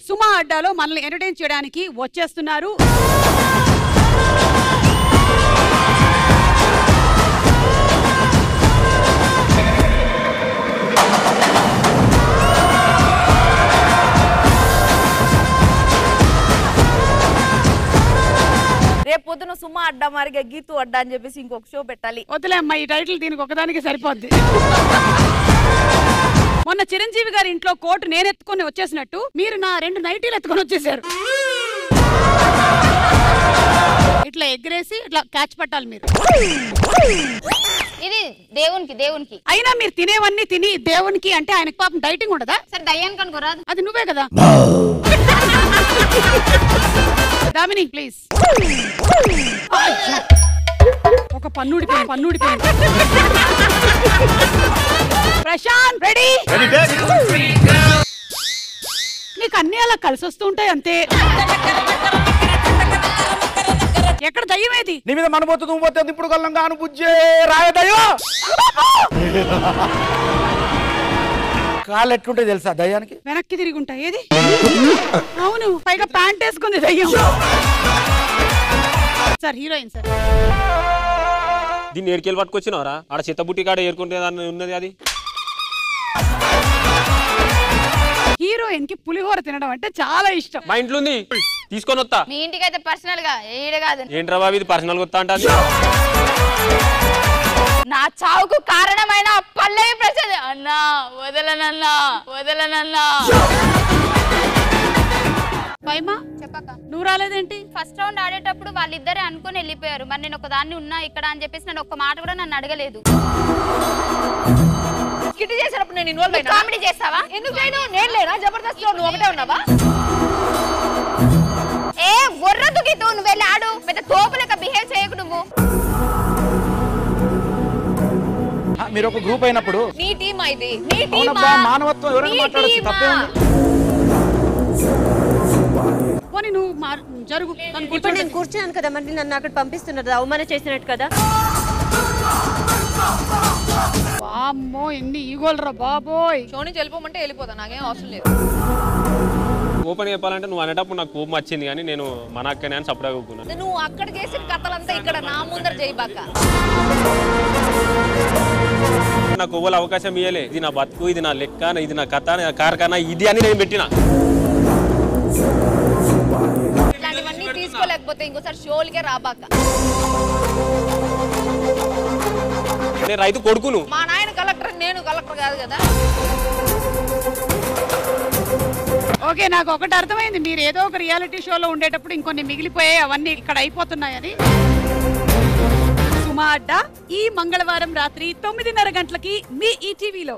సుమా అడ్డాలో మనల్ని ఎంటర్టైన్ చేయడానికి వచ్చేస్తున్నారు. రేపు పొద్దున సుమా అడ్డా మారిగా గీతు అడ్డా అని చెప్పేసి ఇంకొక షో పెట్టాలి. వదిలే అమ్మా, ఈ టైటిల్ దీనికి ఒకదానికి సరిపోద్ది. మొన్న చిరంజీవి గారి ఇంట్లో కోటు నేను ఎత్తుకొని వచ్చేసినట్టు మీరు నా 2 నైటీలు ఎత్తుకొని వచ్చేసారు. ఇట్లా ఎగ్గరేసి ఇట్లా క్యాచ్ పట్టాలి మీరు. ఇది దేవునికి అయినా మీరు తినేవన్నీ తిని దేవునికి అంటే ఆయనకు పాపం డైటింగ్ ఉండదా? సరే దయ్యానికి అనుకోరాదు, అది నువ్వే కదా. దామిని ప్లీజ్. ఒక పన్నుడి ప్రశాంత్ రెడీ? నీకు అన్ని అలా కలిసి వస్తూ ఉంటాయి అంతే. ఎక్కడ దయ్యం ఏది? నీ మీద మనబోతుంది నువ్వు పోతుంది ఇప్పుడు కల్లంగా అనుబుజ్జే రాయదయ్యో. కాళ్ళు ఎట్లుంటాయి తెలుసా దయ్యానికి? వెనక్కి తిరిగి ఉంటాయి. ఏది? అవును, పైగా ప్యాంట్ వేసుకుంది దయ్యం. Sir heroine sir. దీన్ని ఏడుకెళ్ళి పట్టుకొచ్చినారా? ఆడ చిత్తబుట్టి కాడ ఏరుకుంటే ఉన్నది అది. హీరోయిన్ కి పులిహోర తినడం అంటే చాలా ఇష్టం. మా ఇంట్లో ఉంది, తీసుకొని వస్తా. మీ ఇంటికి అయితే పర్సనల్ గా ఈడ కాదు. ఏంట్రా బాబు ఇది పర్సనల్ గా వస్తా అంటారు. నా చావుకు కారణమైన పల్లవి ప్రసాద్ అన్నా వదలనన్నా. పైమా చెప్పక నువ్వు రాలేదేంటి? ఫస్ట్ రౌండ్ ఆడేటప్పుడు వాళ్ళిద్దరే అనుకుని వెళ్ళిపోయారు. మరి నేను ఒకదాన్ని ఉన్నా ఇక్కడ అని చెప్పేసి నన్ను ఒక్క మాట కూడా నన్ను అడగలేదు. కిట్టి చేసినప్పుడు నేను ఇన్వాల్వ్ అయినా. కామెడీ చేస్తావా? ఎందుకు చేయను? నేను లేనా జబర్దస్త్ లో? నువ్వు ఒకటే ఉన్నావా? ఏ వర్రదు గీతు, నువ్వు వెళ్ళి ఆడు. పెద్ద తోపు లెక్క బిహేవ్ చేయకు నువ్వు. మీరు ఒక గ్రూప్ అయినప్పుడు నీ టీమా ఇది? నీ టీమా? మానవత్వం ఎవరైనా మాట్లాడచ్చు, తప్పే ఉంది. పోనీ నువ్వు జరుగు. ఇప్పుడు నేను కూర్చున్నాను కదా, మరి నన్ను అక్కడ పంపిస్తున్నారు, అవమానం చేసినట్టు కదా. అమ్మో ఎన్ని ఈగోలు రా బాబోయ్. షో నుంచి వెళ్ళిపోమంటే వెళ్ళిపోతా, నాకేం అవసరం లేదు. ఓపెన్ చెప్పాలంటే నువ్వు అనేటప్పుడు నాకు కోపం వచ్చింది, కానీ నేను మన అక్కనే అని సపరేట్ కూకున్నాను. నువ్వు అక్కడ చేసిన కథలంతా ఇక్కడ నా ముందర చేయబాక. నాకు ఓవల్ అవకాశం ఇయ్యలే. ఇది నా బతుకు, ఇది నా లెక్క, ఇది నా కథ, నా కార్ఖానా, ఇది అని నేను పెట్టిన. ఇట్లాంటివన్నీ తీసుకోలేకపోతే ఇంకోసారి షోలకే రాబాక. నేను రైతు కొడుకును. మా నాయన కలెక్టర్, నేను కలెక్టర్ కాదు కదా. ఓకే, నాకు ఒకటి అర్థమైంది. మీరు ఏదో ఒక రియాలిటీ షోలో ఉండేటప్పుడు ఇంకొన్ని మిగిలిపోయాయి, అవన్నీ ఇక్కడ అయిపోతున్నాయని. సుమా అడ్డా ఈ మంగళవారం రాత్రి 9:30 గంటలకి మీ ఈటీవీలో.